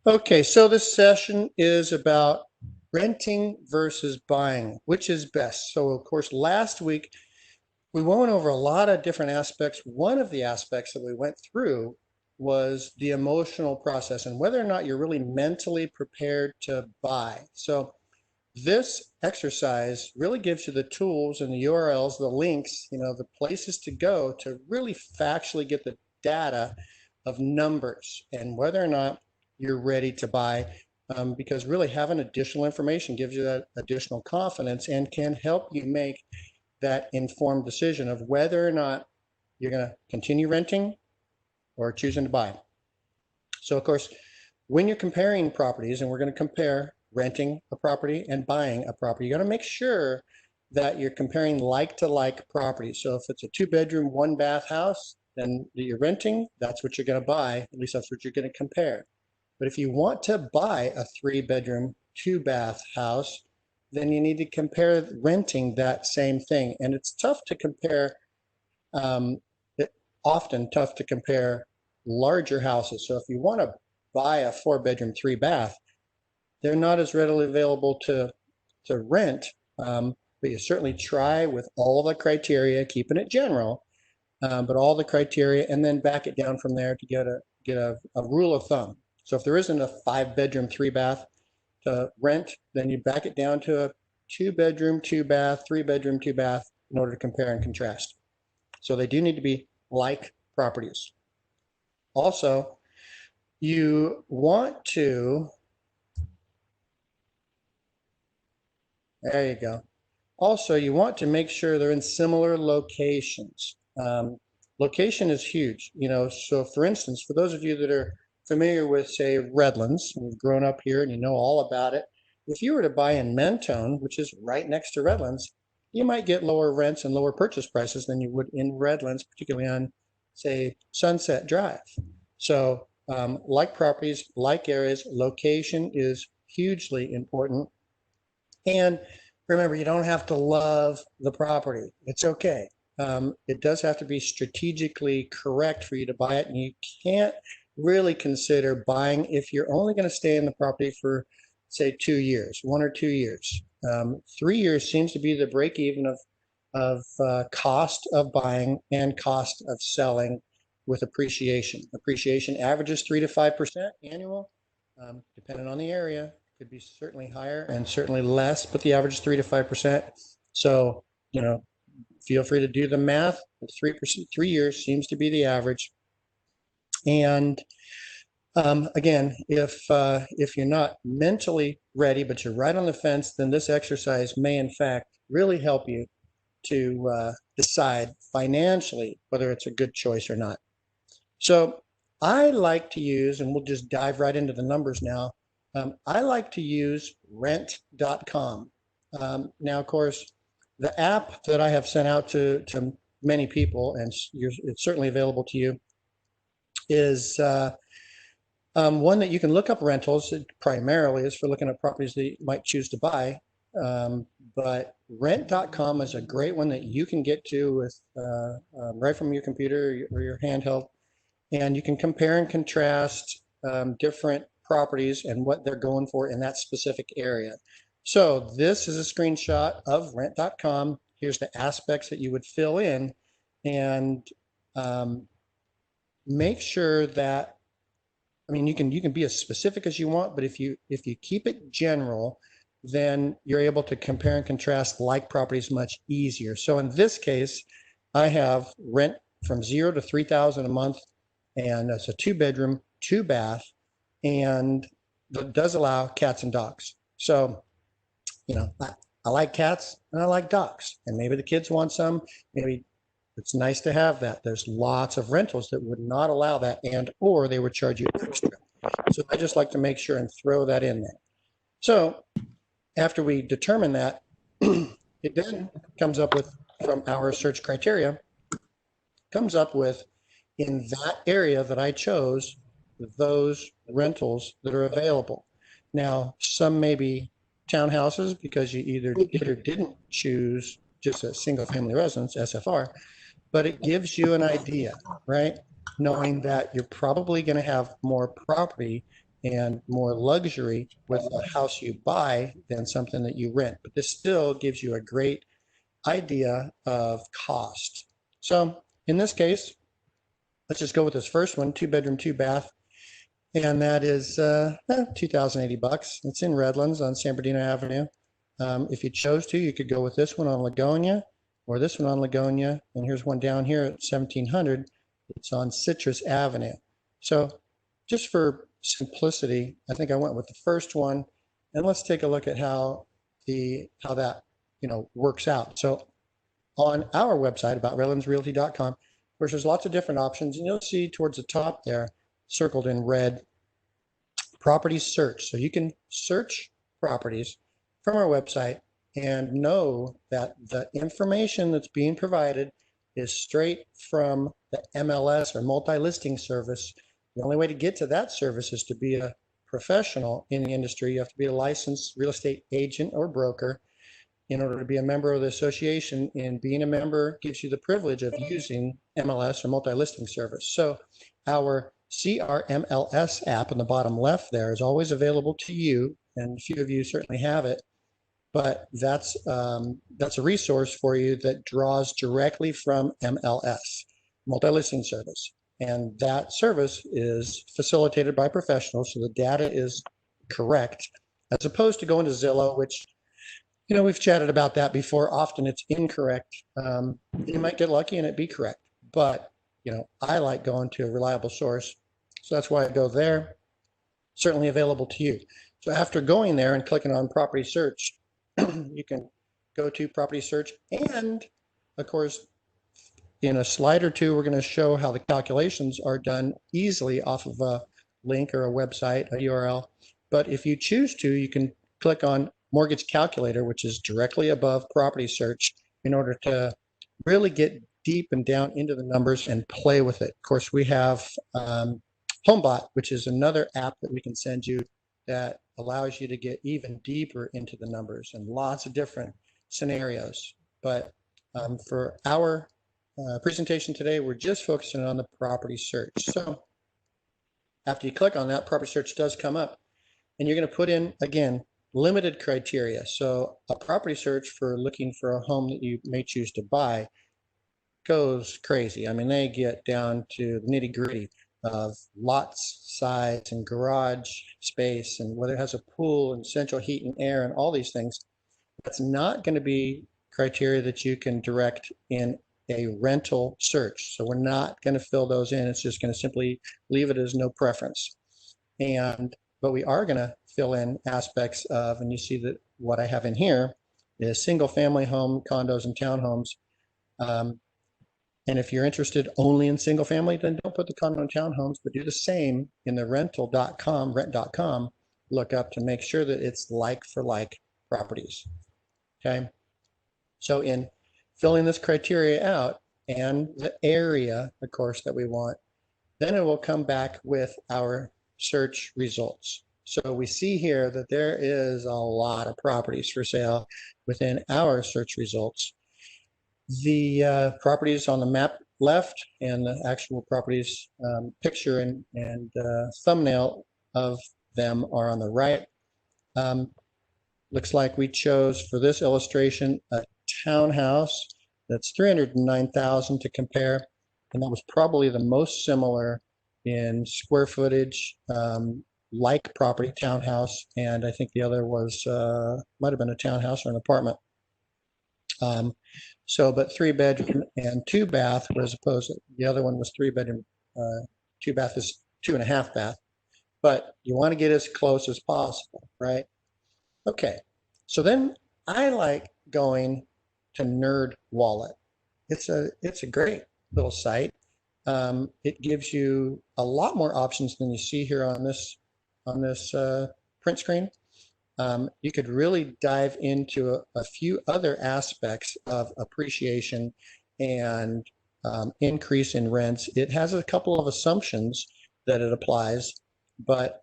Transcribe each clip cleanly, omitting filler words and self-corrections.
Okay, so this session is about renting versus buying, which is best. So, of course, last week we went over a lot of different aspects. One of the aspects that we went through was the emotional process and whether or not you're really mentally prepared to buy. So, this exercise really gives you the tools and the URLs, the links, the places to go to really factually get the data of numbers and whether or not you're ready to buy. Because really having additional information gives you that additional confidence and can help you make that informed decision of whether or not you're going to continue renting or choosing to buy. So, of course, when you're comparing properties, and we're going to compare renting a property and buying a property, you got to make sure that you're comparing like to like properties. So if it's a 2-bedroom, 1-bath house, then you're renting, that's what you're going to buy. At least that's what you're going to compare. But if you want to buy a 3-bedroom, 2-bath house, then you need to compare renting that same thing. And it's tough to compare, often tough to compare larger houses. So if you want to buy a 4-bedroom, 3-bath, they're not as readily available to rent, but you certainly try with all the criteria, keeping it general, but all the criteria, and then back it down from there to get a rule of thumb. So if there isn't a 5-bedroom, 3-bath to rent, then you back it down to a 2-bedroom, 2-bath, 3-bedroom, 2-bath in order to compare and contrast. So they do need to be like properties. Also, you want to, there you go. Also, you want to make sure they're in similar locations. Location is huge, so for instance, for those of you that are familiar with, say, Redlands, and you've grown up here and you know all about it, if you were to buy in Mentone, which is right next to Redlands, you might get lower rents and lower purchase prices than you would in Redlands, particularly on, say, Sunset Drive. So like properties, like areas, location is hugely important. And remember, you don't have to love the property. It's okay. It does have to be strategically correct for you to buy it, and you can't really consider buying if you're only going to stay in the property for, say, 2 years, 1 or 2 years. 3 years seems to be the break even of cost of buying and cost of selling with appreciation. Appreciation averages 3 to 5% annual, depending on the area. Could be certainly higher and certainly less, but the average is 3 to 5%. So, feel free to do the math. 3%, 3 years seems to be the average. And again, if you're not mentally ready, but you're right on the fence, then this exercise may in fact really help you to decide financially whether it's a good choice or not. So I like to use, and we'll just dive right into the numbers now. I like to use rent.com. Now, of course, the app that I have sent out to many people, and it's certainly available to you, is one that you can look up rentals. It primarily is for looking at properties that you might choose to buy. But rent.com is a great one that you can get to with right from your computer or your handheld. And you can compare and contrast different properties and what they're going for in that specific area. So this is a screenshot of rent.com. Here's the aspects that you would fill in, and make sure that, you can be as specific as you want, but if you keep it general, then you're able to compare and contrast like properties much easier. So in this case, I have rent from 0 to 3,000 a month, and it's a 2-bedroom, 2-bath, and that does allow cats and dogs. So, I like cats and I like dogs, and maybe the kids want some. Maybe it's nice to have that. There's lots of rentals that would not allow that, and or they would charge you extra. So I just like to make sure and throw that in there. So after we determine that, it then comes up with, from our search criteria, comes up with, in that area that I chose, those rentals that are available. Now, some may be townhouses because you either did or didn't choose just a single family residence, SFR, but it gives you an idea, right? Knowing that you're probably going to have more property and more luxury with a house you buy than something that you rent. But this still gives you a great idea of cost. So in this case, let's just go with this first one, 2-bedroom, 2-bath. And that is $2,080. It's in Redlands on San Bernardino Avenue. If you chose to, you could go with this one on Ligonia or this one on Ligonia. And here's one down here at 1700. It's on Citrus Avenue. So just for simplicity, I think I went with the first one. And let's take a look at how that works out. So on our website, aboutredlandsrealty.com, of course, there's lots of different options. And you'll see towards the top there, circled in red, property search. So you can search properties from our website and know that the information that's being provided is straight from the MLS or multi-listing service. The only way to get to that service is to be a professional in the industry. You have to be a licensed real estate agent or broker in order to be a member of the association, and being a member gives you the privilege of using MLS or multi-listing service. So our CRMLS app in the bottom left there is always available to you, and a few of you certainly have it, but that's a resource for you that draws directly from MLS, multi-listing service. And that service is facilitated by professionals, so the data is correct, as opposed to going to Zillow, which we've chatted about that before. Often it's incorrect. You might get lucky and it be correct, but I like going to a reliable source. So that's why I go there. Certainly available to you. So after going there and clicking on property search, you can go to property search. And of course, in a slide or two, we're going to show how the calculations are done easily off of a link or a website, a URL. But if you choose to, you can click on mortgage calculator, which is directly above property search, in order to really get deep and down into the numbers and play with it. Of course, we have Homebot, which is another app that we can send you that allows you to get even deeper into the numbers and lots of different scenarios. But for our presentation today, we're just focusing on the property search. So after you click on that, property search does come up, and you're going to put in, again, limited criteria. So a property search for looking for a home that you may choose to buy goes crazy. I mean, they get down to the nitty-gritty of lots, size, and garage space, and whether it has a pool and central heat and air and all these things. That's not going to be criteria that you can direct in a rental search. So we're not going to fill those in. It's just going to simply leave it as no preference. But we are going to fill in aspects of, and you see that what I have in here is single family home, condos, and townhomes. And if you're interested only in single family, then don't put the condo and townhomes, but do the same in the rental.com, rent.com lookup to make sure that it's like for like properties. Okay. So in filling this criteria out and the area, of course, that we want, then it will come back with our search results. So we see here that there is a lot of properties for sale within our search results. The properties on the map left and the actual properties picture and thumbnail of them are on the right. Looks like we chose for this illustration a townhouse that's $309,000 to compare, and that was probably the most similar in square footage, like property townhouse, and I think the other was might have been a townhouse or an apartment. But 3-bedroom and 2-bath, whereas opposed to the other one was 3-bedroom, 2-bath is 2.5 bath. But you want to get as close as possible, right? Okay, so then I like going to Nerdwallet. It's a great little site. It gives you a lot more options than you see here on this print screen. You could really dive into a few other aspects of appreciation and increase in rents. It has a couple of assumptions that it applies, but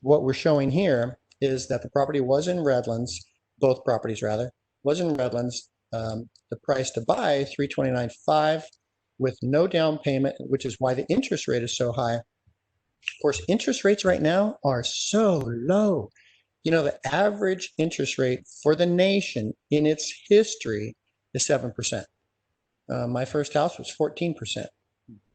what we're showing here is that the property was in Redlands, both properties rather, was in Redlands. The price to buy, $329,500 with no down payment, which is why the interest rate is so high. Of course, interest rates right now are so low. You know, the average interest rate for the nation in its history is 7%. My first house was 14%,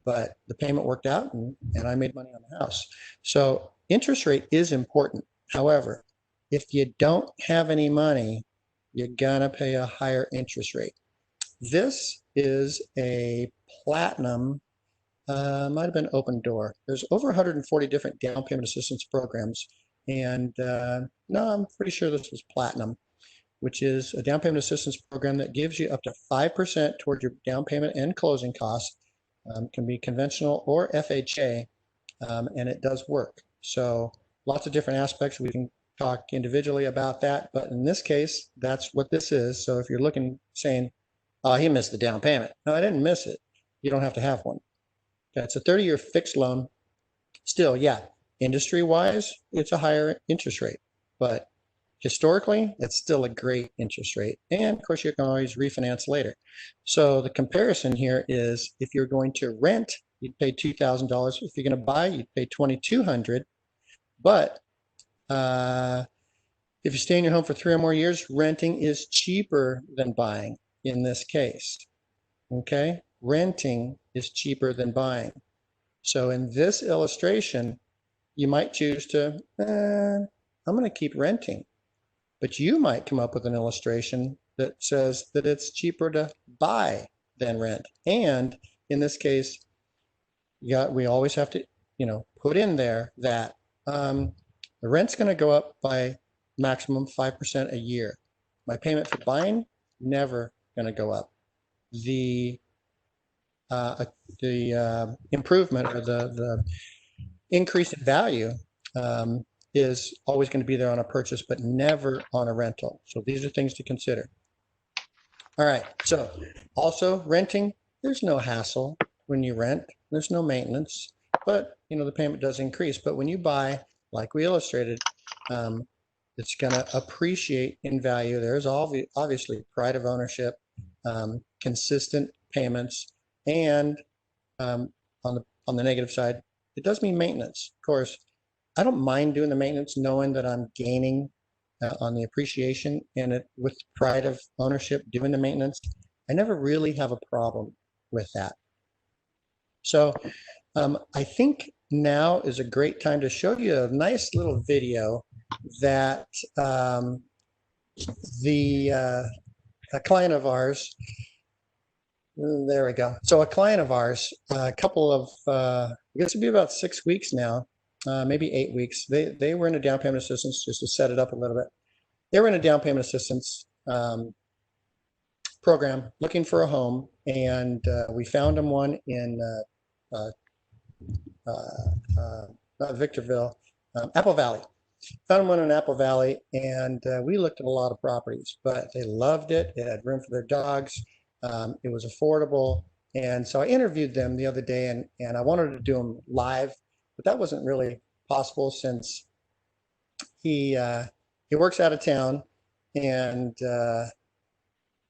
but the payment worked out and I made money on the house. So interest rate is important. However, if you don't have any money, you're gonna pay a higher interest rate. This is a platinum, might have been open door. There's over 140 different down payment assistance programs. And no, I'm pretty sure this was platinum, which is a down payment assistance program that gives you up to 5% toward your down payment and closing costs. Can be conventional or FHA, and it does work. So lots of different aspects. We can talk individually about that, but in this case, that's what this is. So if you're looking, saying, oh, he missed the down payment. No, I didn't miss it. You don't have to have one. Okay, it's a 30-year fixed loan. Still, yeah, industry-wise, it's a higher interest rate, but historically, it's still a great interest rate. And of course, you can always refinance later. So the comparison here is if you're going to rent, you'd pay $2,000. If you're going to buy, you'd pay $2,200. But if you stay in your home for 3 or more years, renting is cheaper than buying in this case. Okay? Renting is cheaper than buying. So in this illustration, you might choose to, I'm going to keep renting. But you might come up with an illustration that says that it's cheaper to buy than rent. And in this case, we always have to, put in there that the rent's going to go up by maximum 5% a year. My payment for buying, never going to go up. The improvement or the increase in value is always going to be there on a purchase, but never on a rental. So these are things to consider. All right. So also renting, there's no hassle when you rent. There's no maintenance, but the payment does increase. But when you buy, like we illustrated, it's going to appreciate in value. There's obviously pride of ownership, consistent payments, and on the negative side, it does mean maintenance. Of course, I don't mind doing the maintenance knowing that I'm gaining on the appreciation, and it with pride of ownership doing the maintenance. I never really have a problem with that. So I think now is a great time to show you a nice little video that a client of ours, there we go. So a client of ours, a couple of, I guess it'd be about 6 weeks now, maybe 8 weeks. They were in a down payment assistance, just to set it up a little bit. They were in a down payment assistance program looking for a home, and we found them one in not Victorville, Apple Valley. Found them one in Apple Valley, and we looked at a lot of properties, but they loved it. It had room for their dogs. It was affordable. And so I interviewed them the other day, and I wanted to do them live, but that wasn't really possible since he works out of town. And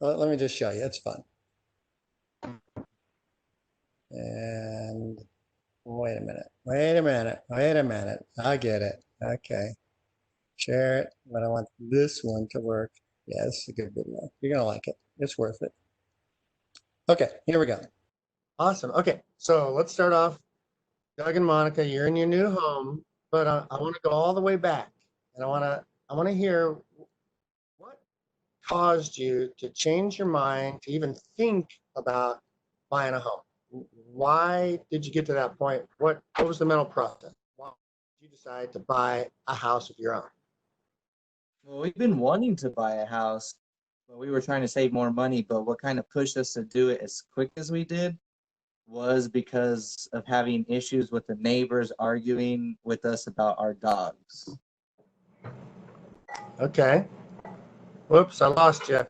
let me just show you. It's fun. And wait a minute. I get it. Okay. Share it, but I want this one to work. Yeah, this is a good video. You're going to like it. It's worth it. Okay, here we go. Awesome. Okay, so let's start off. Doug and Monica, you're in your new home, but I want to go all the way back, and I want to hear what caused you to change your mind to even think about buying a home. Why did you get to that point? What was the mental process? Why did you decide to buy a house of your own? Well, we've been wanting to buy a house, but we were trying to save more money. But what kind of pushed us to do it as quick as we did was because of having issues with the neighbors arguing with us about our dogs. Okay. Whoops, I lost you.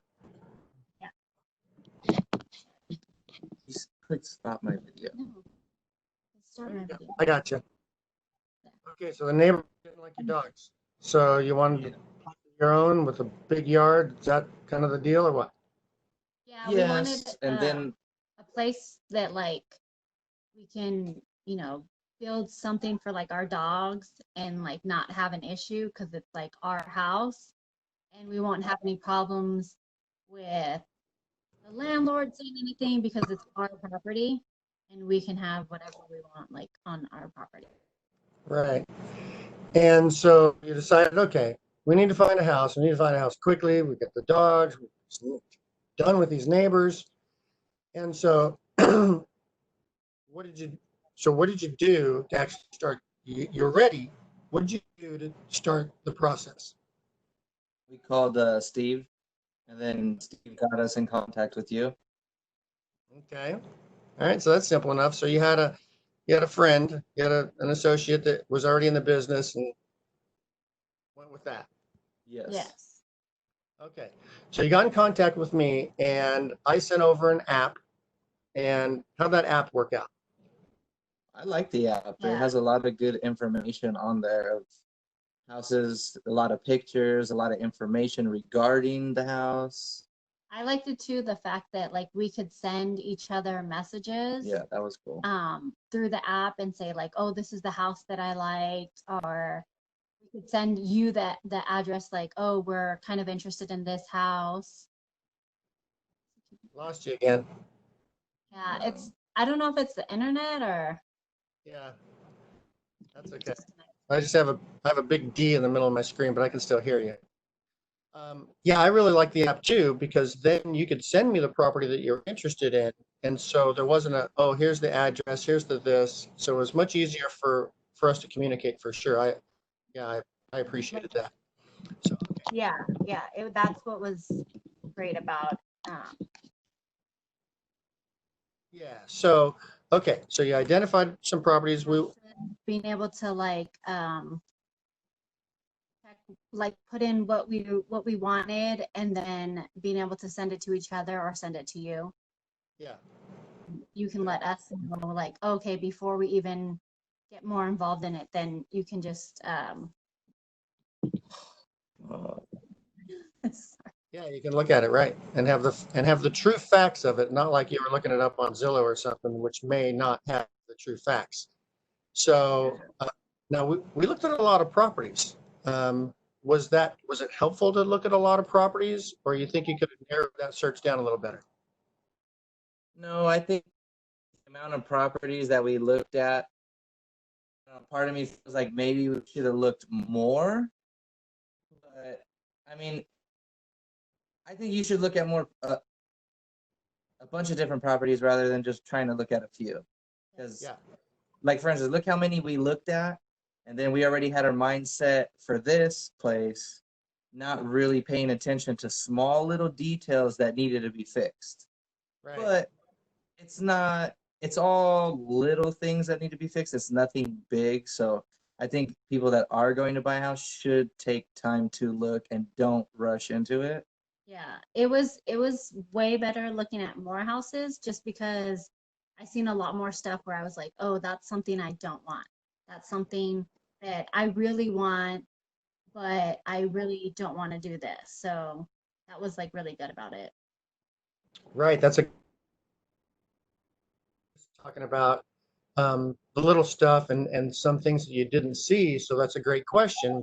Just click stop my video. I got you. Okay, so the neighbor didn't like your dogs. So you wanted your own with a big yard? Is that kind of the deal or what? Yeah, we wanted and then a place that we can, build something for like our dogs and like not have an issue because it's like our house and we won't have any problems with the landlord saying anything because it's our property and we can have whatever we want like on our property. Right. And so you decided, okay, we need to find a house. We need to find a house quickly. We get the dogs, we're done with these neighbors. And so what did you what did you do to actually start? You're ready. What did you do to start the process? We called Steve, and then Steve got us in contact with you. Okay. All right. So that's simple enough. So you had a friend, you had an associate that was already in the business and went with that. Yes. Yes. Okay. So you got in contact with me and I sent over an app. And how'd that app work out? I like the app. It Yeah. has a lot of good information on there of houses, a lot of pictures, a lot of information regarding the house. I liked it too, the fact that like we could send each other messages Yeah, that was cool. through the app and say like, oh, this is the house that I liked, or we could send you the address like, oh, we're kind of interested in this house. Lost you again. Yeah, it's I don't know if it's the internet or Yeah, that's okay. I just have a big D in the middle of my screen, but I can still hear you. Yeah, I really like the app too because then you could send me the property that you're interested in, and so there wasn't a oh here's the address, here's the this, so it was much easier for us to communicate for sure. I appreciated that. So yeah, that's what was great about yeah, so okay, so you identified some properties. being able to like put in what we wanted and then being able to send it to each other or send it to you. Yeah. You can let us know like, okay, before we even get more involved in it, then you can just Yeah, you can look at it, right, and have the true facts of it, not like you were looking it up on Zillow or something, which may not have the true facts. So now we looked at a lot of properties. Was it helpful to look at a lot of properties, or you think you could have narrowed that search down a little better? No, I think the amount of properties that we looked at, part of me feels like maybe we should have looked more. But I mean, I think you should look at more a bunch of different properties rather than just trying to look at a few. Because, Yeah. like for instance, look how many we looked at, and then we already had our mindset for this place, not really paying attention to small little details that needed to be fixed. Right. But it's not. It's all little things that need to be fixed. It's nothing big. So I think people that are going to buy a house should take time to look and don't rush into it. yeah, it was way better looking at more houses just because I seen a lot more stuff where I was like, oh, that's something I don't want. That's something that I really want, but I really don't want to do this. So that was like really good about it. Right. That's talking about the little stuff and some things that you didn't see. So that's a great question.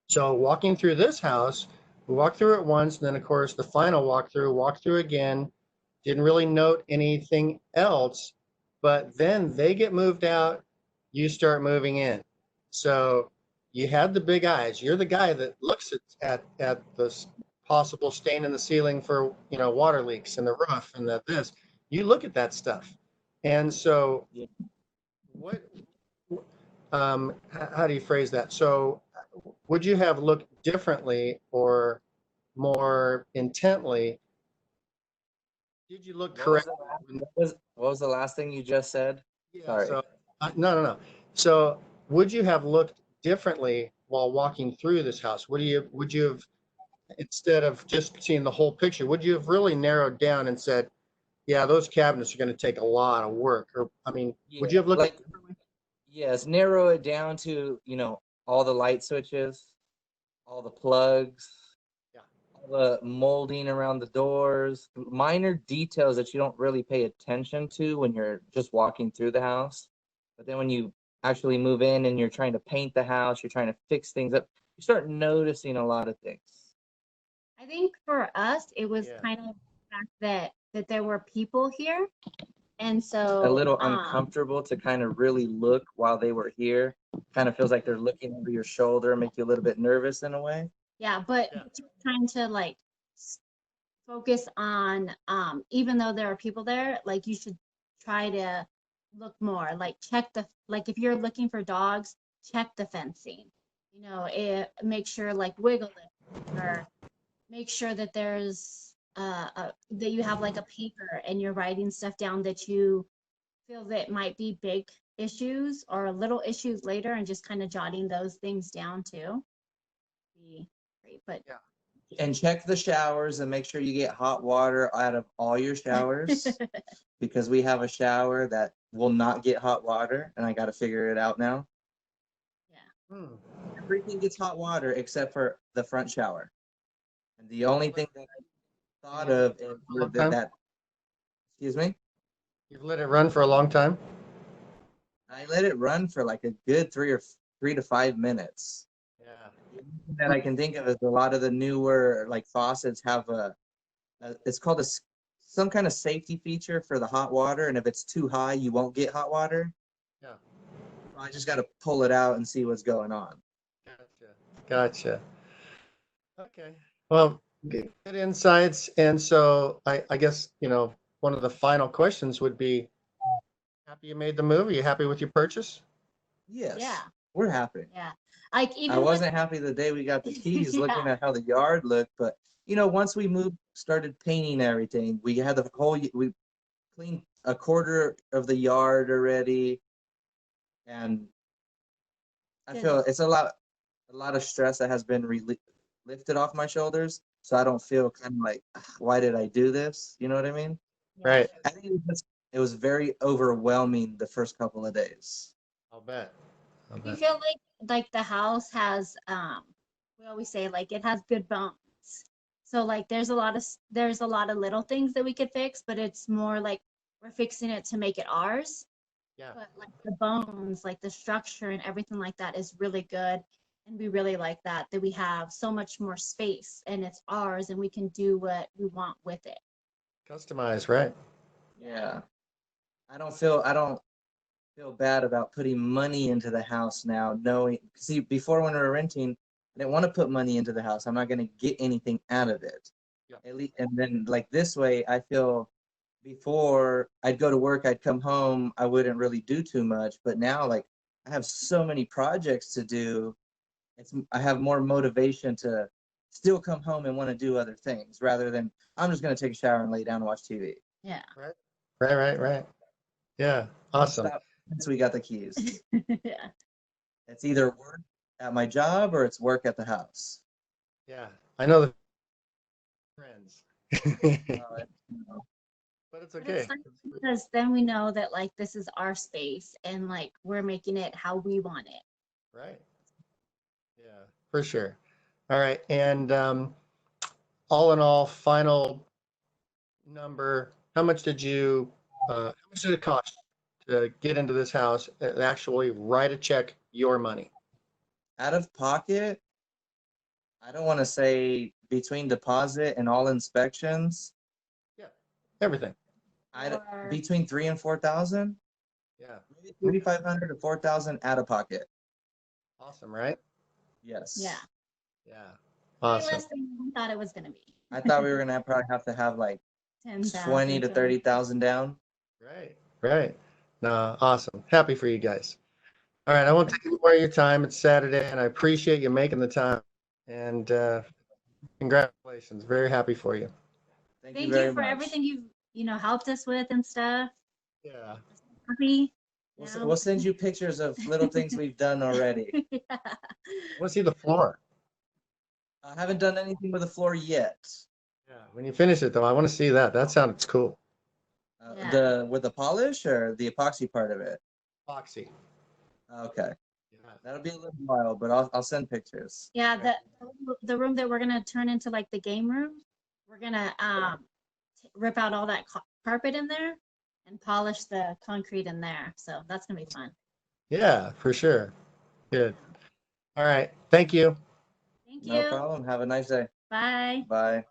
So walking through this house, we walked through it once, and then of course the final walked through again, didn't really note anything else, but then they get moved out, you start moving in. So you had the big eyes. You're the guy that looks at the possible stain in the ceiling for water leaks and the roof and this. You look at that stuff. And so Yeah. what how do you phrase that? So would you have looked differently or more intently? Did you look What was correct? the what was the last thing you just said? Yeah, Sorry. so no. So would you have looked differently while walking through this house? Would you have, instead of just seeing the whole picture, would you have really narrowed down and said, yeah, those cabinets are going to take a lot of work? Or, I mean, would you Yeah, have looked like at it differently? yes, narrow it down to, all the light switches, all the plugs, Yeah. all the molding around the doors, minor details that you don't really pay attention to when you're just walking through the house. But then when you actually move in and you're trying to paint the house, you're trying to fix things up, you start noticing a lot of things. I think for us, it was Yeah. kind of the fact that there were people here, and A so little uncomfortable to kind of really look while they were here. Kind of feels like they're looking over your shoulder, make you a little bit nervous in a way. yeah, but Yeah. you're trying to like focus on even though there are people there, like you should try to look more, like check the like if you're looking for dogs, check the fencing. You know, make sure like wiggle it or make sure that there's that you have like a paper and you're writing stuff down that you feel that might be big issues or little issues later and just kind of jotting those things down too. Be great. But And check the showers and make sure you get hot water out of all your showers because we have a shower that will not get hot water and I got to figure it out now. yeah. Hmm. Everything gets hot water except for the front shower. And the only thing that I thought of is Long time? that, excuse me, You've let it run for a long time? I let it run for like a good 3 to 5 minutes. Yeah. The only thing that I can think of is a lot of the newer like faucets have it's called some kind of safety feature for the hot water, and if it's too high, you won't get hot water. Yeah. I just got to pull it out and see what's going on. Gotcha. Gotcha. Okay. Well, good insights. And so I guess, one of the final questions would be, happy you made the move? Are you happy with your purchase? Yes, Yeah. we're happy. Yeah. Like I even with wasn't happy the day we got the keys, looking yeah. at how the yard looked, but once we moved, started painting everything, we had we cleaned a quarter of the yard already, and I feel it's a lot of stress that has been lifted off my shoulders, so I don't feel kind of like, "Ugh, why did I do this?" You know what I mean? Yeah. Right. I think it was very overwhelming the first couple of days. I'll bet. I'll You bet. feel like the house has we always say like it has good bones. So like there's a lot of little things that we could fix, but it's more like we're fixing it to make it ours. Yeah. But like the bones, like the structure and everything like that is really good. And we really like that we have so much more space and it's ours and we can do what we want with it. Customize, right? Yeah, I don't feel bad about putting money into the house now, knowing, see, before when we were renting, I didn't want to put money into the house. I'm not going to get anything out of it. Yeah. At least, and then like this way, I feel before I'd go to work, I'd come home, I wouldn't really do too much. But now, like, I have so many projects to do. I have more motivation to still come home and want to do other things rather than I'm just going to take a shower and lay down and watch TV. Yeah. Right. Right, right, right. Yeah. Awesome. Stop since we got the keys. Yeah. It's either work at my job or it's work at the house. Yeah. I know the friends. Uh, But it's But it's okay. nice because then we know that like this is our space and like we're making it how we want it. Right. Yeah, for sure. All right. And all in all, final number, how much did it cost to get into this house and actually write a check your money? Out of pocket, I don't want to say between deposit and all inspections, Yeah, everything. Or between 3 and 4,000, Yeah. maybe 3,500 to 4,000 out of pocket. Awesome, right? Yes. yeah, Yeah. way Awesome. less than we thought it was gonna be. I thought we were gonna probably have to have like 20 10,000. to 30,000 down. Right. Right. No, awesome. Happy for you guys. All right. I won't take any more of your time. It's Saturday, and I appreciate you making the time. And congratulations. Very happy for you. Thank you Thank very you for much. everything you've helped us with and stuff. Yeah. Happy. We'll send you pictures of little things we've done already. Yeah. I want to see the floor. I haven't done anything with the floor yet. Yeah. When you finish it, though, I want to see that. That sounds cool. Yeah. The with the polish or the epoxy part of it. Foxy. Okay, Yeah. that'll be a little while, but I'll send pictures. Yeah, the room that we're gonna turn into like the game room, we're gonna rip out all that carpet in there and polish the concrete in there. So that's gonna be fun. Yeah, for sure. Good. All right. Thank you. Thank No you. problem. Have a nice day. Bye. Bye.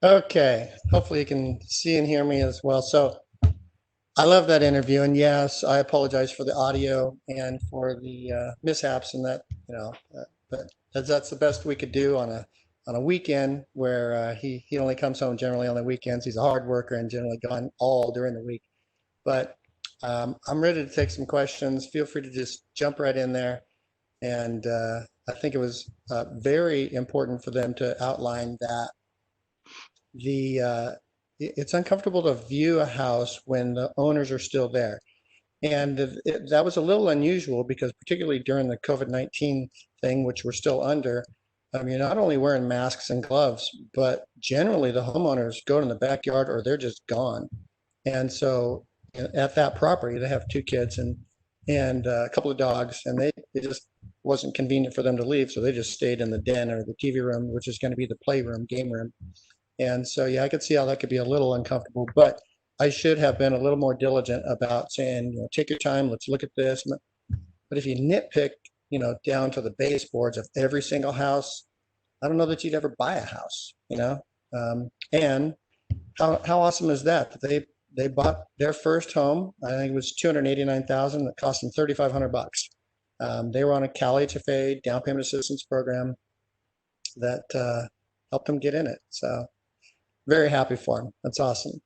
Okay. Hopefully you can see and hear me as well. So I love that interview. And yes, I apologize for the audio and for the mishaps and that, but that's the best we could do on a weekend where he only comes home generally on the weekends. He's a hard worker and generally gone all during the week. But I'm ready to take some questions. Feel free to just jump right in there. And I think it was very important for them to outline that it's uncomfortable to view a house when the owners are still there. And that was a little unusual because particularly during the COVID-19 thing, which we're still under, you're not only wearing masks and gloves, but generally the homeowners go in the backyard or they're just gone. And so at that property, they have two kids and a couple of dogs, and it just wasn't convenient for them to leave, so they just stayed in the den or the TV room, which is going to be the playroom, game room. And so, yeah, I could see how that could be a little uncomfortable, but I should have been a little more diligent about saying, take your time, let's look at this. But if you nitpick, down to the baseboards of every single house, I don't know that you'd ever buy a house. And how awesome is that? That they bought their first home. I think it was 289,000. That cost them 3,500 bucks. They were on a Cal HFA down payment assistance program that helped them get in it. So very happy for them. That's awesome.